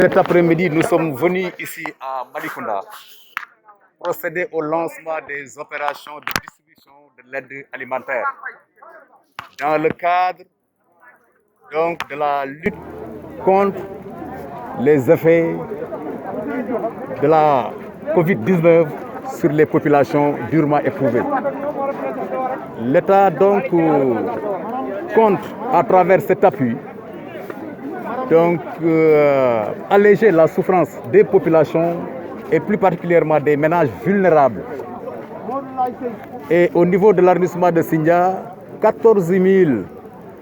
Cet après-midi, nous sommes venus ici à Malicounda procéder au lancement des opérations de distribution de l'aide alimentaire dans le cadre donc, de la lutte contre les effets de la Covid-19 sur les populations durement éprouvées. L'État donc compte à travers cet appui donc alléger la souffrance des populations et plus particulièrement des ménages vulnérables. Et au niveau de l'arrondissement de Sindia, 14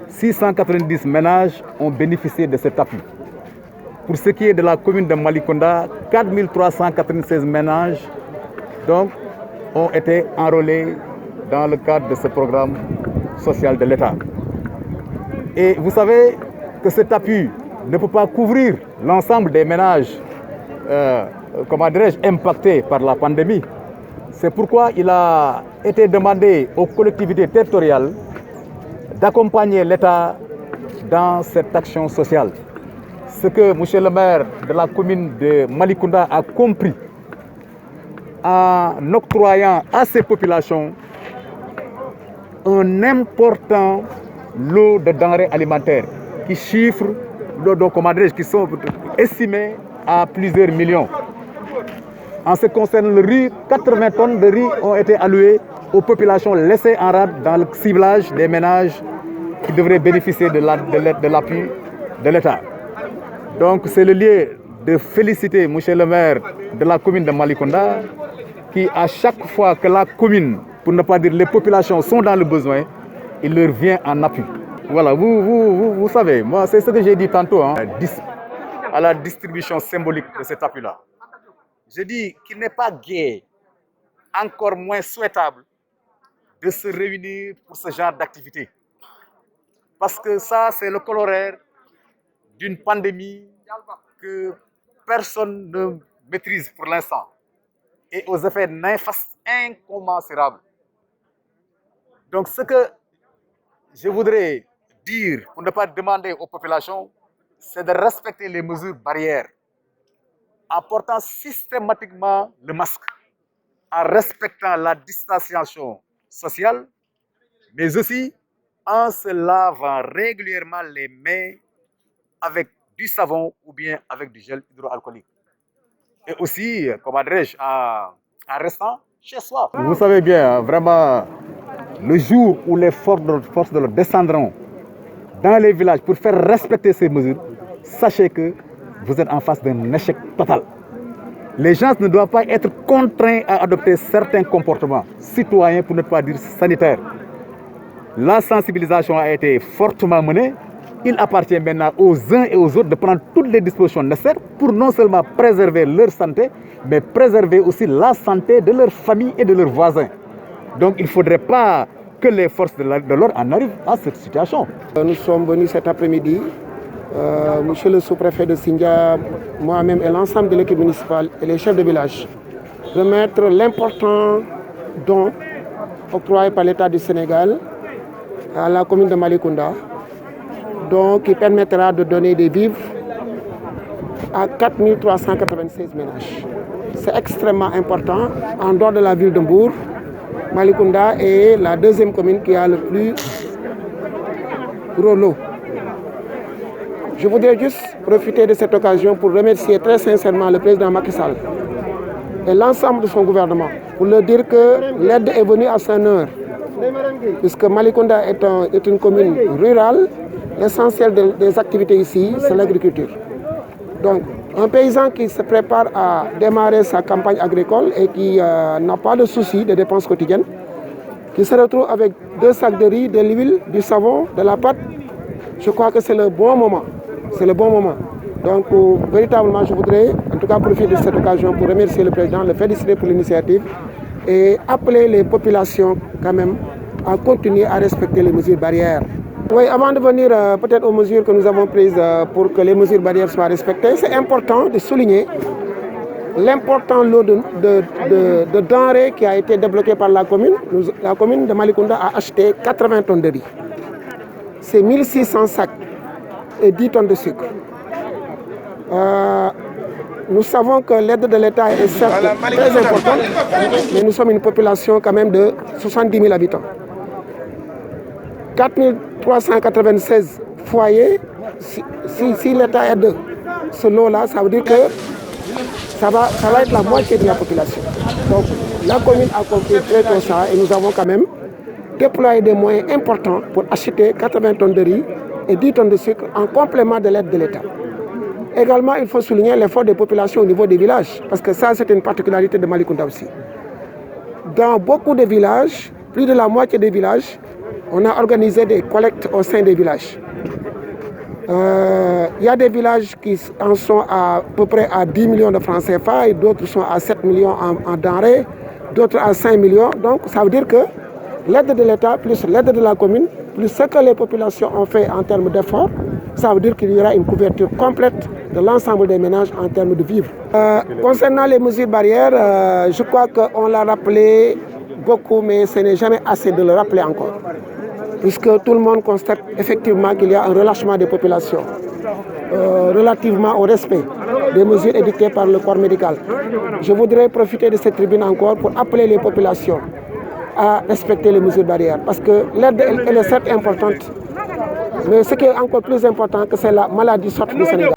690 ménages ont bénéficié de cet appui. Pour ce qui est de la commune de Malicounda, 4 396 ménages donc, ont été enrôlés dans le cadre de ce programme social de l'État. Et vous savez que cet appui ne peut pas couvrir l'ensemble des ménages impactés par la pandémie. C'est pourquoi il a été demandé aux collectivités territoriales d'accompagner l'État dans cette action sociale. Ce que M. le maire de la commune de Malicounda a compris en octroyant à ces populations un important lot de denrées alimentaires qui sont estimés à plusieurs millions. En ce qui concerne le riz, 80 tonnes de riz ont été allouées aux populations laissées en rade dans le ciblage des ménages qui devraient bénéficier de l'appui de l'État. Donc c'est le lieu de féliciter M. le maire de la commune de Malicounda qui, à chaque fois que la commune, pour ne pas dire les populations, sont dans le besoin, il leur vient en appui. Voilà, vous savez, moi c'est ce que j'ai dit tantôt, à la distribution symbolique de cet appui-là. Je dis qu'il n'est pas gai, encore moins souhaitable, de se réunir pour ce genre d'activité. Parce que ça, c'est le corollaire d'une pandémie que personne ne maîtrise pour l'instant et aux effets néfastes incommensurables. Donc ce que je voudrais dire, pour ne pas demander aux populations, c'est de respecter les mesures barrières en portant systématiquement le masque, en respectant la distanciation sociale, mais aussi en se lavant régulièrement les mains avec du savon ou bien avec du gel hydroalcoolique. Et aussi, en restant chez soi. Vous savez bien, vraiment, le jour où les forces de l'ordre descendront dans les villages pour faire respecter ces mesures, sachez que vous êtes en face d'un échec total. Les gens ne doivent pas être contraints à adopter certains comportements citoyens, pour ne pas dire sanitaires. La sensibilisation a été fortement menée. Il appartient maintenant aux uns et aux autres de prendre toutes les dispositions nécessaires pour non seulement préserver leur santé, mais préserver aussi la santé de leur famille et de leurs voisins. Donc il ne faudrait pas que les forces de l'ordre en arrivent à cette situation. Nous sommes venus cet après-midi, monsieur le sous-préfet de Sindia, moi-même et l'ensemble de l'équipe municipale et les chefs de village, remettre l'important don octroyé par l'État du Sénégal à la commune de Malicounda, donc qui permettra de donner des vivres à 4 396 ménages. C'est extrêmement important. En dehors de la ville de Mbour, Malicounda est la deuxième commune qui a le plus gros lot. Je voudrais juste profiter de cette occasion pour remercier très sincèrement le président Macky Sall et l'ensemble de son gouvernement pour leur dire que l'aide est venue à son heure, puisque Malicounda est une commune rurale. L'essentiel des activités ici, c'est l'agriculture. Donc, un paysan qui se prépare à démarrer sa campagne agricole et qui n'a pas de souci de dépenses quotidiennes, qui se retrouve avec 2 sacs de riz, de l'huile, du savon, de la pâte, je crois que c'est le bon moment. C'est le bon moment. Donc, véritablement, je voudrais en tout cas profiter de cette occasion pour remercier le président, le féliciter pour l'initiative et appeler les populations quand même à continuer à respecter les mesures barrières. Oui, avant de venir peut-être aux mesures que nous avons prises pour que les mesures barrières soient respectées, c'est important de souligner l'important lot de denrées qui a été débloqué par la commune. La commune de Malicounda a acheté 80 tonnes de riz. C'est 1600 sacs et 10 tonnes de sucre. Nous savons que l'aide de l'État est certes très importante, mais nous sommes une population quand même de 70 000 habitants. 4 396 foyers, si l'État aide ce lot-là, ça veut dire que ça va être la moitié de la population. Donc la commune a compris très tôt ça et nous avons quand même déployé des moyens importants pour acheter 80 tonnes de riz et 10 tonnes de sucre en complément de l'aide de l'État. Également, il faut souligner l'effort des populations au niveau des villages, parce que ça, c'est une particularité de Malicounda aussi. Dans beaucoup de villages, plus de la moitié des villages, on a organisé des collectes au sein des villages. Il y a des villages qui en sont à peu près à 10 millions de francs CFA et d'autres sont à 7 millions en denrées, d'autres à 5 millions. Donc, ça veut dire que l'aide de l'État plus l'aide de la commune, plus ce que les populations ont fait en termes d'efforts, ça veut dire qu'il y aura une couverture complète de l'ensemble des ménages en termes de vivres. Concernant les mesures barrières, je crois qu'on l'a rappelé beaucoup, mais ce n'est jamais assez de le rappeler encore. Puisque tout le monde constate effectivement qu'il y a un relâchement des populations relativement au respect des mesures édictées par le corps médical. Je voudrais profiter de cette tribune encore pour appeler les populations à respecter les mesures barrières, parce que l'aide, elle est certes importante, mais ce qui est encore plus important, que c'est la maladie sorte du Sénégal.